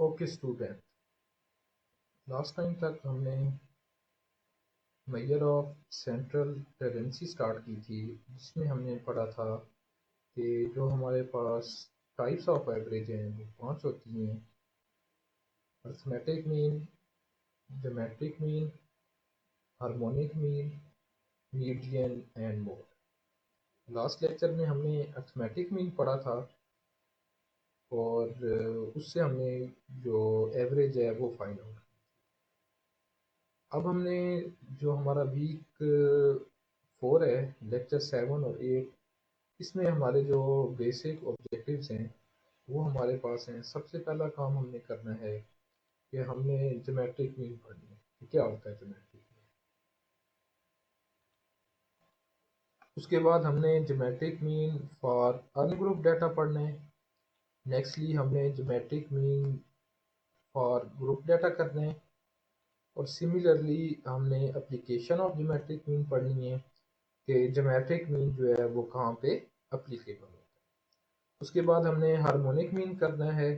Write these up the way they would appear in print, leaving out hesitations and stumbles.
Okay student, last time तक हमने measure of central tendency start की थी, जिसमें हमने पढ़ा था कि जो हमारे पास टाइप्स ऑफ एवरेज हैं वो 5 होती हैं: arithmetic mean, geometric mean, harmonic mean, median and mode. Last lecture में हमने अर्थमेटिक मीन पढ़ा था और उससे हमने जो एवरेज है वो फाइंड आउट। अब हमने जो हमारा वीक 4 है, लेक्चर 7 और 8, इसमें हमारे जो बेसिक ऑब्जेक्टिव्स हैं वो हमारे पास हैं। सबसे पहला काम हमने करना है कि हमने ज्योमेट्रिक मीन पढ़नी है कि क्या होता है ज्योमेट्रिक मीन। उसके बाद हमने geometric mean for ungroup data पढ़ना है। नेक्स्टली हमने geometric mean for group data करना है और सिमिलरली हमने एप्लीकेशन ऑफ ज्योमेट्रिक मीन पढ़नी है कि ज्योमेट्रिक मीन जो है वो कहाँ पे अप्लीकेबल होता है। उसके बाद हमने हार्मोनिक मीन करना है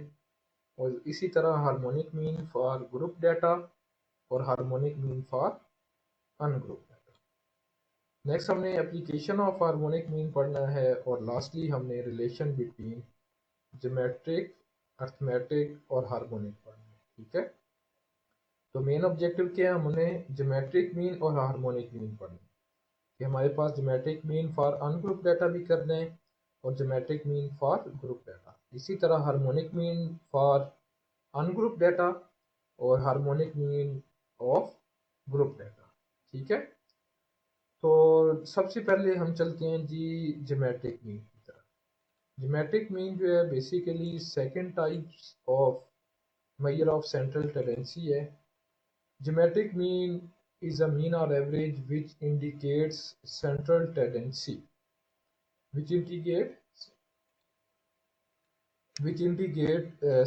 और इसी तरह harmonic mean for group data और harmonic mean for ungroup data. Next हमने एप्लीकेशन ऑफ हार्मोनिक मीन पढ़ना है और लास्टली हमने रिलेशन बिटवीन ज्योमेट्रिक, अर्थमेटिक और हार्मोनिक पढ़ना है। ठीक है, तो मेन ऑब्जेक्टिव क्या है, हमने ज्योमेट्रिक मीन और हार्मोनिक मीन पढ़ना है कि हमारे पास geometric mean for ungroup data भी करना है और geometric mean for group data. इसी तरह harmonic mean for ungroup data और harmonic mean of group data. ठीक है, तो सबसे पहले हम चलते हैं जी ज्योमेट्रिक मीन की तरफ। ज्योमेट्रिक मीन जो है basically second types of measure of central tendency है। Geometric mean is a mean or average which indicates central tendency, which indicate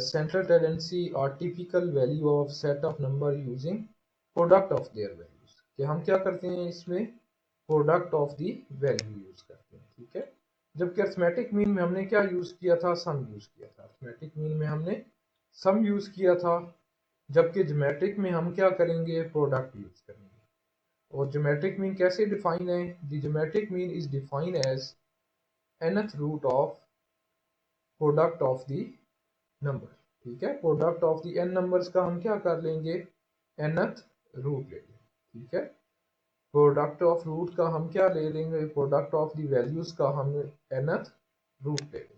central tendency or typical value of set of number using product of their values। कि हम क्या करते हैं इसमें product of the value use करते हैं। ठीक है, जबकि अर्थमेटिक मीन में हमने क्या यूज किया था, सम यूज किया था। अर्थमेटिक मीन में हमने सम यूज किया था, जबकि ज्योमेट्रिक में हम क्या करेंगे, प्रोडक्ट यूज करेंगे। और ज्योमेट्रिक मीन कैसे डिफाइन है, the geometric mean is define as nth root of product of the number. ठीक है, product of the n numbers का हम क्या कर लेंगे, nth रूट ले लेंगे। ठीक है, प्रोडक्ट ऑफ रूट का हम क्या ले लेंगे, प्रोडक्ट ऑफ द वैल्यूज का हम nth रूट ले लेंगे।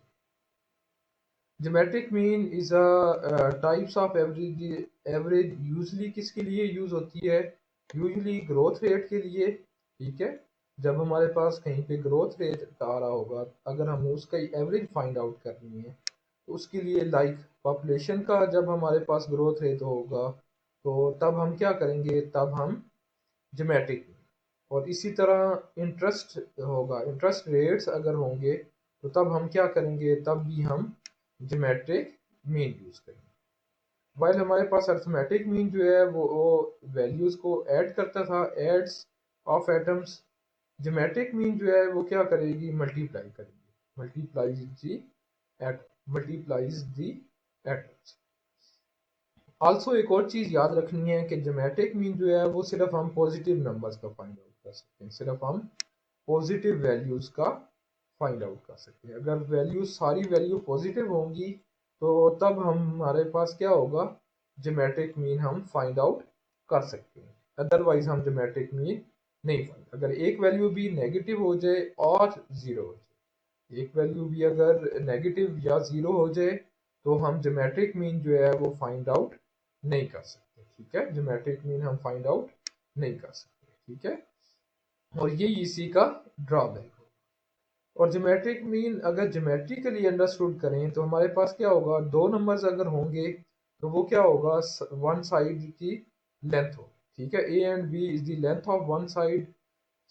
Geometric mean is a types of average usually किसके लिए यूज होती है, यूजली ग्रोथ रेट के लिए। ठीक है, जब हमारे पास कहीं पे ग्रोथ रेट आ रहा होगा, अगर हमें उसका एवरेज फाइंड आउट करनी है तो उसके लिए लाइक पॉपुलेशन का जब हमारे पास ग्रोथ रेट होगा तो तब हम क्या करेंगे, तब हम ज्योमेट्रिक। और इसी तरह इंटरेस्ट होगा, इंटरेस्ट रेट्स अगर होंगे तो तब हम क्या करेंगे, तब भी हम ज्योमेट्रिक मीन यूज करेंगे। वाइल हमारे पास अर्थमेटिक मीन जो है वो वैल्यूज को ऐड करता था, adds of atoms. Geometric mean जो है वो क्या करेगी, मल्टीप्लाई करेगी, मल्टीप्लाइज दी एटम्स। आल्सो एक और चीज़ याद रखनी है कि ज्योमेट्रिक मीन जो है वो सिर्फ हम पॉजिटिव नंबर्स का फाइंड आउट कर सकते हैं, सिर्फ हम पॉजिटिव वैल्यूज का फाइंड आउट कर सकते हैं। अगर वैल्यू सारी वैल्यू पॉजिटिव होंगी तो तब हमारे पास क्या होगा, ज्योमेट्रिक मीन हम फाइंड आउट कर सकते हैं। अदरवाइज हम ज्योमेट्रिक मीन नहीं फाइंड। अगर एक वैल्यू भी नेगेटिव हो जाए और ज़ीरो हो जाए, एक वैल्यू भी अगर नेगेटिव या ज़ीरो हो जाए तो हम ज्योमेट्रिक मीन जो है वो फाइंड आउट नहीं कर सकते। ठीक है, ज्योमेट्रिक मीन हम फाइंड आउट नहीं कर सकते। ठीक है, और ये इसी का ड्रॉबैक। और ज्योमेट्रिक मीन अगर ज्योमेट्रिकली अंडरस्टूड करें तो हमारे पास क्या होगा, दो नंबर्स अगर होंगे तो वो क्या होगा, वन साइड की लेंथ हो। ठीक है, A and B is the length of one side,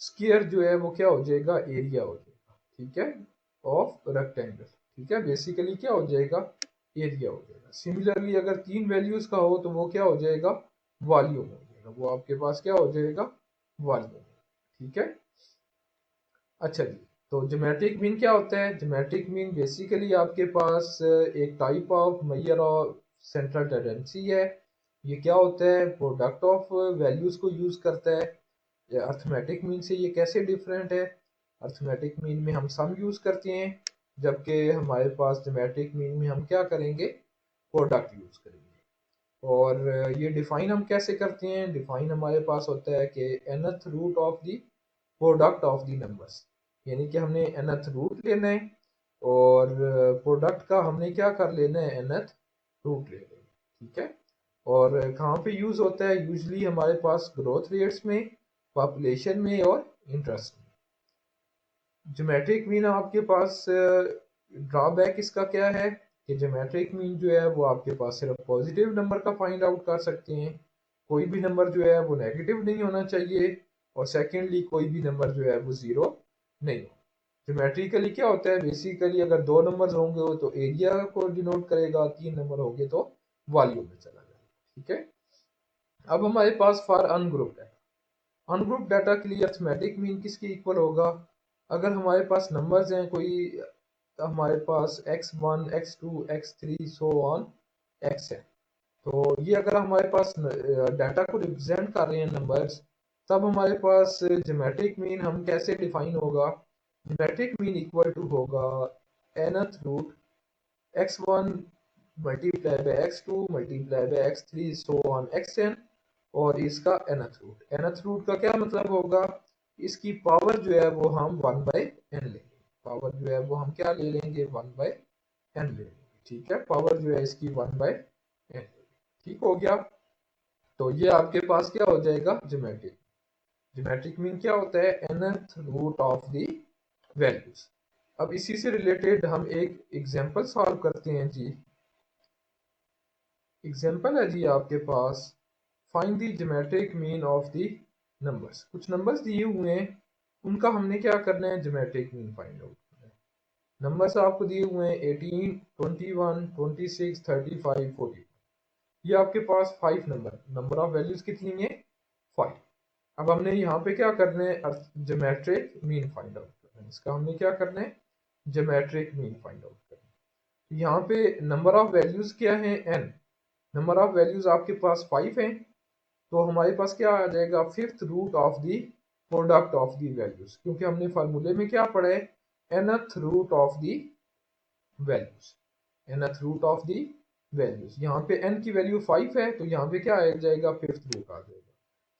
square जो है वो क्या हो जाएगा, एरिया हो जाएगा। ठीक है, ऑफ रेक्टेंगल। ठीक है, बेसिकली क्या हो जाएगा, एरिया हो जाएगा। सिमिलरली अगर तीन वैल्यूज का हो तो वो क्या हो जाएगा, वॉल्यूम हो जाएगा, वो आपके पास क्या हो जाएगा, वॉल्यूम। ठीक है, अच्छा जी, तो ज्योमेट्रिक मीन क्या होता है, ज्योमेट्रिक मीन बेसिकली आपके पास एक type of measure of central tendency है। ये क्या होता है, प्रोडक्ट ऑफ वैल्यूज को यूज करता है। अर्थमेटिक मीन से ये कैसे डिफरेंट है, अर्थमेटिक मीन में हम सम यूज करते हैं, जबकि हमारे पास ज्योमेट्रिक मीन में हम क्या करेंगे, प्रोडक्ट यूज करेंगे। और ये डिफाइन हम कैसे करते हैं, डिफाइन हमारे पास होता है कि nth root of the product of the numbers, यानी कि हमने nth रूट लेना है और प्रोडक्ट का हमने क्या कर लेना है, nth रूट ले लेना है, ठीक है। और कहाँ पे यूज होता है, यूजली हमारे पास ग्रोथ रेट्स में, पॉपुलेशन में और इंटरेस्ट में। ज्योमेट्रिक मीन आपके पास ड्रॉबैक इसका क्या है कि ज्योमेट्रिक मीन जो है वो आपके पास सिर्फ पॉजिटिव नंबर का फाइंड आउट कर सकते हैं, कोई भी नंबर जो है वो नेगेटिव नहीं होना चाहिए, और सेकेंडली कोई भी नंबर जो है वो ज़ीरो नहीं हो। ज्योमेट्रिकली क्या होता है, बेसिकली अगर दो नंबर्स होंगे तो एरिया को डिनोट करेगा, तीन नंबर होंगे तो वॉल्यूम में चला जाएगा, ठीक है। अब हमारे पास for ungroup data, ungroup data के लिए अर्थमेटिक मीन किसके इक्वल होगा, अगर हमारे पास नंबर्स हैं कोई, हमारे पास x1 x2 x3 so on x है, तो ये अगर हमारे पास डाटा को रिप्रेजेंट कर रहे हैं नंबर्स, तब हमारे पास ज्योमेट्रिक मीन हम कैसे डिफाइन होगा, ज्योमेट्रिक मीन इक्वल टू होगा nth root x1 multiply by x2 multiply by x3 so on xn, और इसका nth रूट, nth रूट का क्या मतलब होगा, इसकी पावर जो है वो हम 1 बाय n लेंगे, पावर जो है वो हम क्या ले लेंगे, 1 बाय n ले लेंगे, ठीक है। पावर जो है इसकी 1 बाय n, ठीक हो गया। तो ये आपके पास क्या हो जाएगा, ज्योमेट्रिक, ज्योमेट्रिक मीन क्या होता है, nth root of the values. अब इसी से रिलेटेड हम एक एग्जांपल सॉल्व करते हैं जी। एग्जांपल है जी आपके पास, find the geometric mean of the numbers, कुछ नंबर्स दिए हुए हैं, उनका हमने क्या करना है, ज्योमेट्रिक मीन फाइंड आउट करना है। नंबर्स आपको दिए हुए हैं 18 21 26 35 40, ये आपके पास 5 नंबर ऑफ वैल्यूज कितनी है, 5। अब हमने यहाँ पे क्या करना है, ज्योमेट्रिक मीन फाइंड आउट करना है, इसका हमने क्या करना है, ज्योमेट्रिक मीन फाइंड आउट करना है। यहाँ पे नंबर ऑफ वैल्यूज क्या है, n, नंबर ऑफ वैल्यूज आपके पास 5 हैं, तो हमारे पास क्या आ जाएगा, fifth root of the product of the values, क्योंकि हमने फार्मूले में क्या पढ़ा है, nth root of the values, nth root of the values. यहाँ पे n की वैल्यू 5 है, तो यहाँ पे क्या आ जाएगा, फिफ्थ रूट आ जाएगा।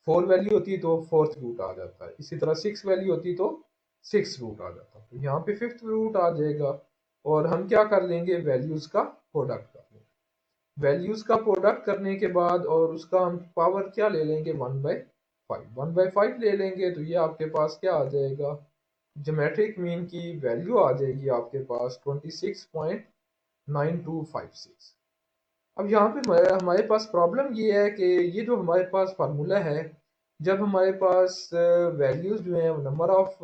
4 वैल्यू होती तो फोर्थ रूट आ जाता है, इसी तरह 6 वैल्यू होती तो 6 रूट आ जाता, तो यहाँ पे फिफ्थ रूट आ जाएगा। और हम क्या कर लेंगे, वैल्यूज का प्रोडक्ट कर लेंगे, वैल्यूज का प्रोडक्ट करने के बाद और उसका हम पावर क्या ले लेंगे, 1/5, 1/5 ले लेंगे, तो ये आपके पास क्या आ जाएगा, ज्योमेट्रिक मीन की वैल्यू आ जाएगी आपके पास 26.9256। अब यहाँ पे हमारे पास प्रॉब्लम ये है कि ये जो हमारे पास फार्मूला है, जब हमारे पास वैल्यूज जो हैं, नंबर ऑफ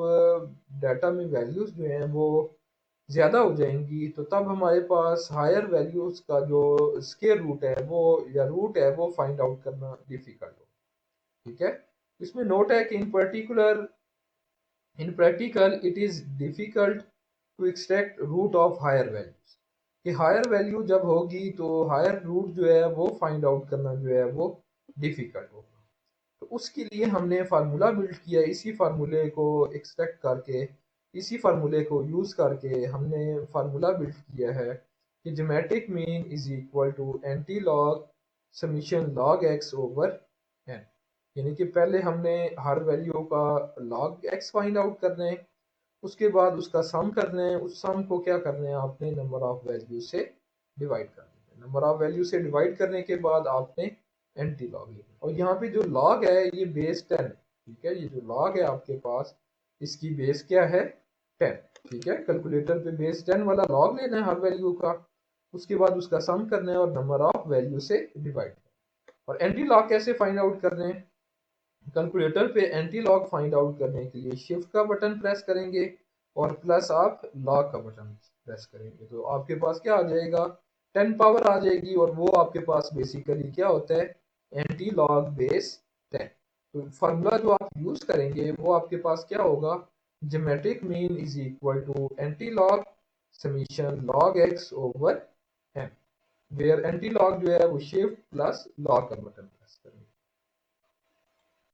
डाटा में वैल्यूज जो हैं वो ज़्यादा हो जाएंगी, तो तब हमारे पास हायर वैल्यूज का जो स्क्वायर रूट है वो, या रूट है वो फाइंड आउट करना डिफिकल्ट हो, ठीक है। इसमें नोट है कि in practical it is difficult to extract root of higher values, कि हायर वैल्यू जब होगी तो हायर रूट जो है वो फाइंड आउट करना जो है वो डिफिकल्ट होगा। तो उसके लिए हमने फार्मूला बिल्ड किया, इसी फार्मूले को एक्सट्रैक्ट करके, इसी फार्मूले को यूज़ करके हमने फार्मूला बिल्ड किया है कि geometric mean is equal to anti log summation log x over n, यानी कि पहले हमने हर वैल्यू का लॉग एक्स फाइंड आउट करना है, उसके बाद उसका सम करना है, उस सम को क्या करना है, आपने नंबर ऑफ वैल्यू से डिवाइड कर देना है, नंबर ऑफ वैल्यू से डिवाइड करने के बाद आपने एंटी लॉग लेना, और यहाँ पे जो लॉग है ये बेस 10, ठीक है, ये जो लॉग है आपके पास इसकी बेस क्या है, 10, ठीक है। कैलकुलेटर पे बेस 10 वाला लॉग लेना है हर वैल्यू का, उसके बाद उसका सम करना है और नंबर ऑफ वैल्यू से डिवाइड करना है। और एंटी लॉग कैसे फाइंड आउट करने हैं, कैलकुलेटर पे एंटी लॉग फाइंड आउट करने के लिए शिफ्ट का बटन प्रेस करेंगे और प्लस आप लॉग का बटन प्रेस करेंगे, तो आपके पास क्या आ जाएगा, 10 पावर आ जाएगी, और वो आपके पास बेसिकली क्या होता है, एंटी लॉग बेस 10। तो फार्मूला जो आप यूज करेंगे वो आपके पास क्या होगा, geometric mean is equal to anti log summation log x over n. Where anti log जो है वो शिफ्ट प्लस लॉक का बटन प्रेस करेंगे।